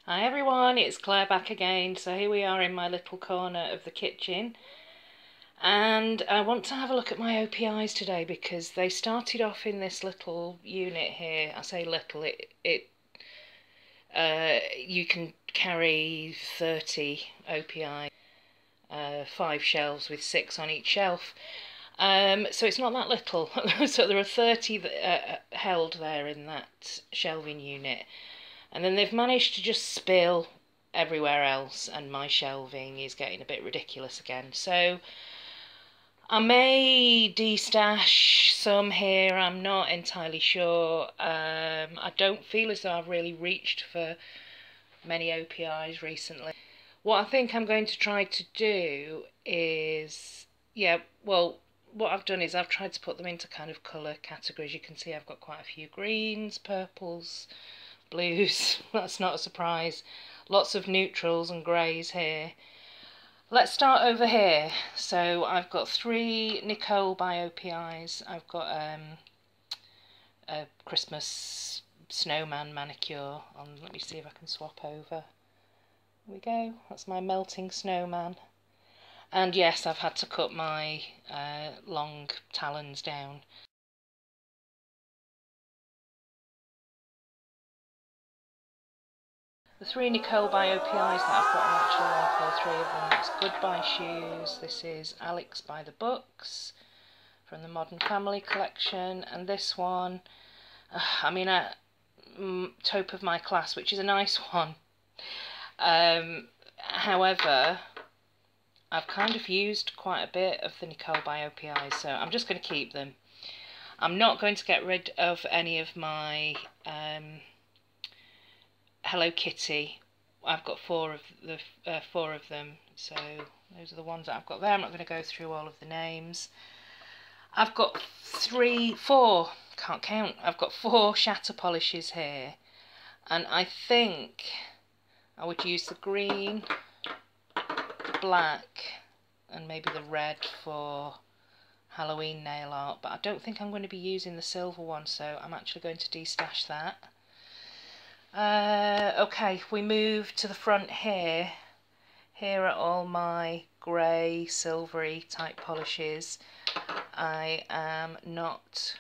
Hi everyone, it's Claire back again. So here we are in my little corner of the kitchen, and I want to have a look at my OPIs today because they started off in this little unit here. I say little, you can carry 30 OPI, 5 shelves with 6 on each shelf. So it's not that little. So there are 30 that held there in that shelving unit. And then they've managed to just spill everywhere else, and my shelving is getting a bit ridiculous again. So I may destash some here, I'm not entirely sure. I don't feel as though I've really reached for many OPIs recently. What I think I'm going to try to do is, what I've done is I've tried to put them into kind of colour categories. You can see I've got quite a few greens, purples, blues, that's not a surprise. Lots of neutrals and greys here. Let's start over here. So I've got 3 Nicole by OPIs. I've got a Christmas snowman manicure on. Let me see if I can swap over. There we go, that's my melting snowman. And yes, I've had to cut my long talons down. The 3 Nicole by OPIs that I've got are actually like all 3 of them. It's Goodbye Shoes, this is Alex by the Books from the Modern Family collection, and this one, Taupe of My Class, which is a nice one. However, I've kind of used quite a bit of the Nicole by OPIs, so I'm just going to keep them. I'm not going to get rid of any of my Hello Kitty. I've got 4 of them, so those are the ones that I've got there. I'm not going to go through all of the names. I've got 4, can't count, I've got 4 shatter polishes here, and I think I would use the green, the black, and maybe the red for Halloween nail art, but I don't think I'm going to be using the silver one, so I'm actually going to destash that. Okay, if we move to the front here, here are all my grey, silvery type polishes. I am not,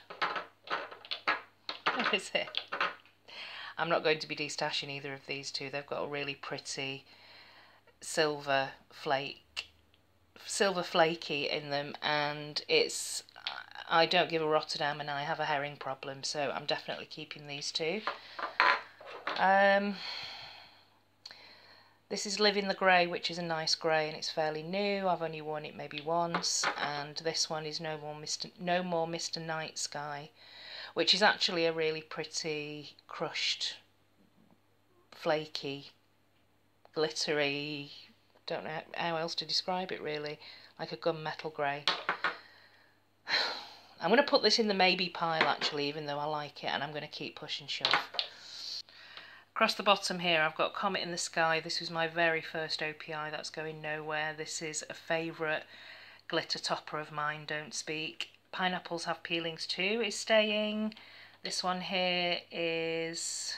where is it? I'm not going to be destashing either of these 2. They've got a really pretty silver flaky in them, and I don't give a Rotterdam and I have a herring problem, so I'm definitely keeping these 2. This is Live in the Grey, which is a nice grey and it's fairly new. I've only worn it maybe once, and this one is No More Mr. Night Sky, which is actually a really pretty crushed, flaky, glittery, don't know how else to describe it really, like a gunmetal grey. I'm going to put this in the maybe pile actually, even though I like it, and I'm going to keep push and shove. Across the bottom here I've got Comet in the Sky. This was my very first OPI, that's going nowhere. This is a favourite glitter topper of mine, Don't Speak. Pineapples Have Peelings Too is staying. This one here is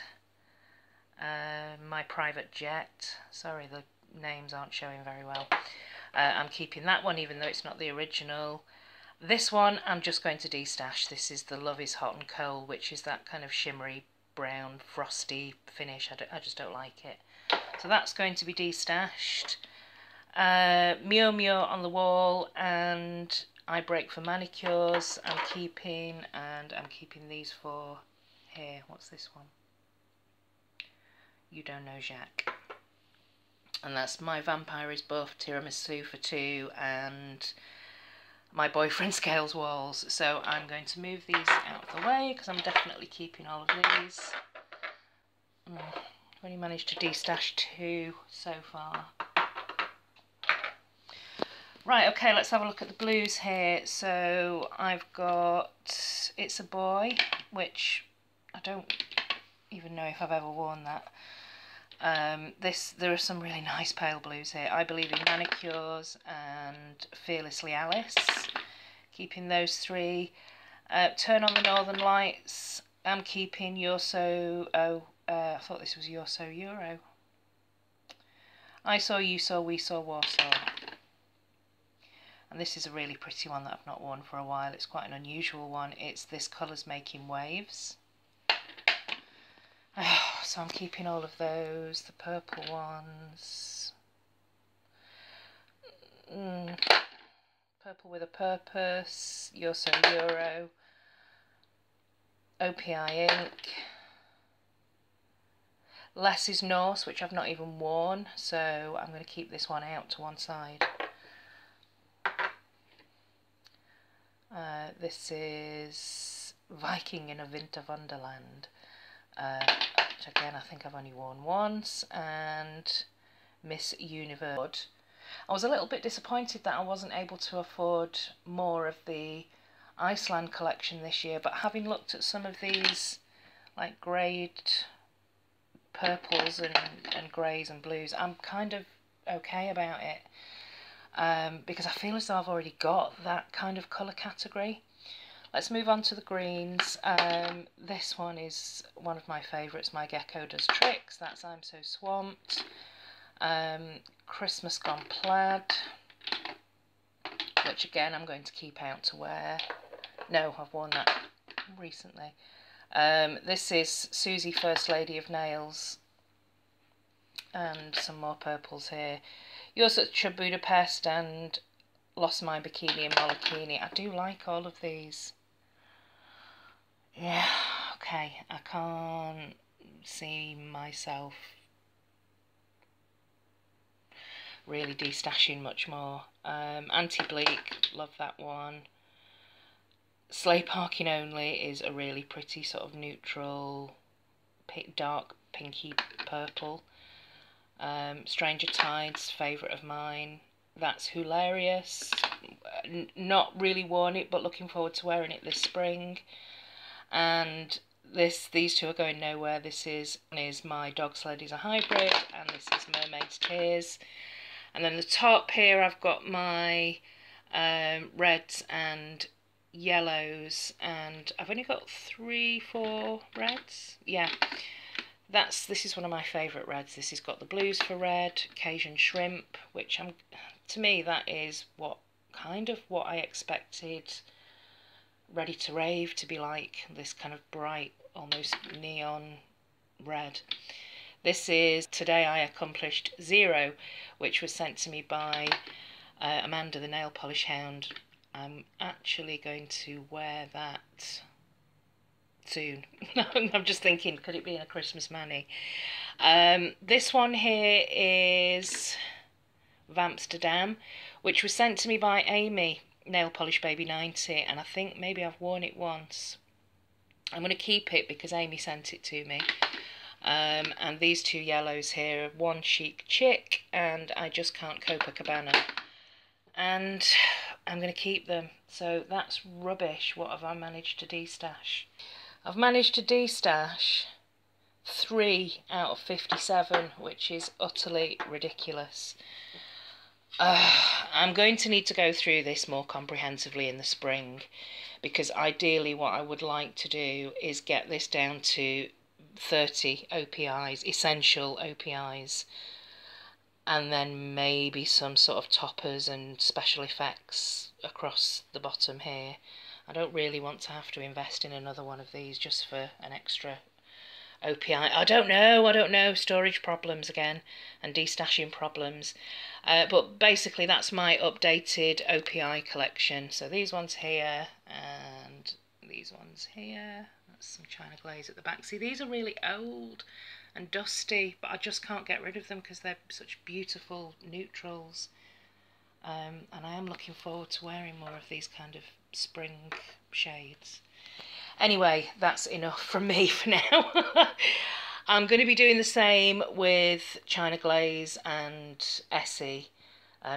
My Private Jet. Sorry, the names aren't showing very well. I'm keeping that one even though it's not the original. This one I'm just going to destash. This is the Love is Hot and Cold, which is that kind of shimmery brown frosty finish. I just don't like it, so that's going to be destashed. Mio Mio on the Wall and I Break for Manicures I'm keeping, and I'm keeping these 4 here. What's this one? You Don't Know Jacques, and that's My Vampire is Buff, Tiramisu for 2, and My Boyfriend Scales Walls. So I'm going to move these out of the way because I'm definitely keeping all of these. I've only managed to destash 2 so far. Right, okay, let's have a look at the blues here. So I've got It's a Boy, which I don't even know if I've ever worn that. There are some really nice pale blues here. I Believe in Manicures and Fearlessly Alice, keeping those 3. Turn on the Northern Lights, I'm keeping You're So, I thought this was You're So Euro. I saw, you saw, we saw, Warsaw. And this is a really pretty one that I've not worn for a while. It's quite an unusual one. It's this Colours Making Waves. Oh, so I'm keeping all of those. The purple ones. Purple with a Purpose. You're So Euro. OPI ink. Less is Norse, which I've not even worn. So I'm going to keep this one out to one side. This is Viking in a Winter Wonderland, which again I think I've only worn once, and Miss Universe. I was a little bit disappointed that I wasn't able to afford more of the Iceland collection this year, but having looked at some of these like greyed purples and greys and blues, I'm kind of okay about it. Because I feel as though I've already got that kind of colour category. Let's move on to the greens. This one is one of my favourites, My Gecko Does Tricks. That's I'm So Swamped. Christmas Gone Plaid, which again I'm going to keep out to wear. No, I've worn that recently. This is Susie, First Lady of Nails, and some more purples here. You're Such a Budapest and Lost My Bikini and Molokini. I do like all of these. Yeah, okay, I can't see myself really de-stashing much more. Anti-Bleak, love that one. Sleigh Parking Only is a really pretty sort of neutral, dark pinky purple. Stranger Tides, favourite of mine. That's Hilarious. Not really worn it, but looking forward to wearing it this spring. And these two are going nowhere. This is My Dog Sled is a Hybrid, and this is Mermaid's Tears. And then the top here I've got my reds and yellows, and I've only got 3-4 reds. Yeah. This is one of my favourite reds. This has got the blues for red, Cajun Shrimp, which to me that is what I expected Ready to Rave to be like, this kind of bright, almost neon red. This is Today I Accomplished Zero, which was sent to me by Amanda the Nail Polish Hound. I'm actually going to wear that soon. I'm just thinking, could it be in a Christmas mani? This one here is Vamsterdam, which was sent to me by Amy, Nail Polish Baby 90, and I think maybe I've worn it once. I'm going to keep it because Amy sent it to me. And these two yellows here, One Chic Chick and I Just Can't Copacabana. And I'm going to keep them. So that's rubbish. What have I managed to de-stash? I've managed to de-stash 3 out of 57, which is utterly ridiculous. I'm going to need to go through this more comprehensively in the spring, because ideally what I would like to do is get this down to 30 OPIs, essential OPIs, and then maybe some sort of toppers and special effects across the bottom here. I don't really want to have to invest in another one of these just for an extra OPI. I don't know, storage problems again and de-stashing problems. But basically that's my updated OPI collection. So these ones here and these ones here. That's some China glaze at the back. See, these are really old and dusty, but I just can't get rid of them because they're such beautiful neutrals. And I am looking forward to wearing more of these kind of spring shades. Anyway, that's enough from me for now. I'm going to be doing the same with China Glaze and Essie,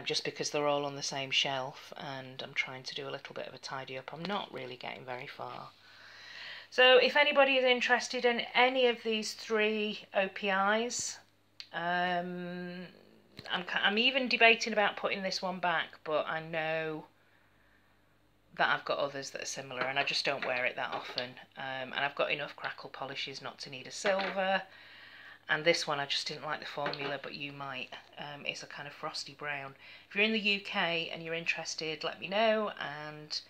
just because they're all on the same shelf, and I'm trying to do a little bit of a tidy up. I'm not really getting very far. So if anybody is interested in any of these 3 OPIs, I'm even debating about putting this one back, but I know that I've got others that are similar and I just don't wear it that often. And I've got enough crackle polishes not to need a silver. And this one, I just didn't like the formula, but you might. It's a kind of frosty brown. If you're in the UK and you're interested, let me know. And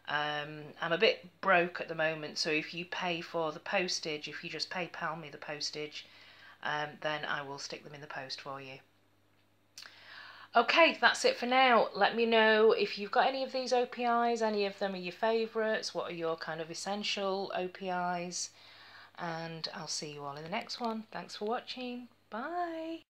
I'm a bit broke at the moment, so if you pay for the postage, if you just PayPal me the postage, then I will stick them in the post for you. Okay, that's it for now. Let me know if you've got any of these OPIs, any of them are your favourites, what are your kind of essential OPIs, and I'll see you all in the next one. Thanks for watching. Bye.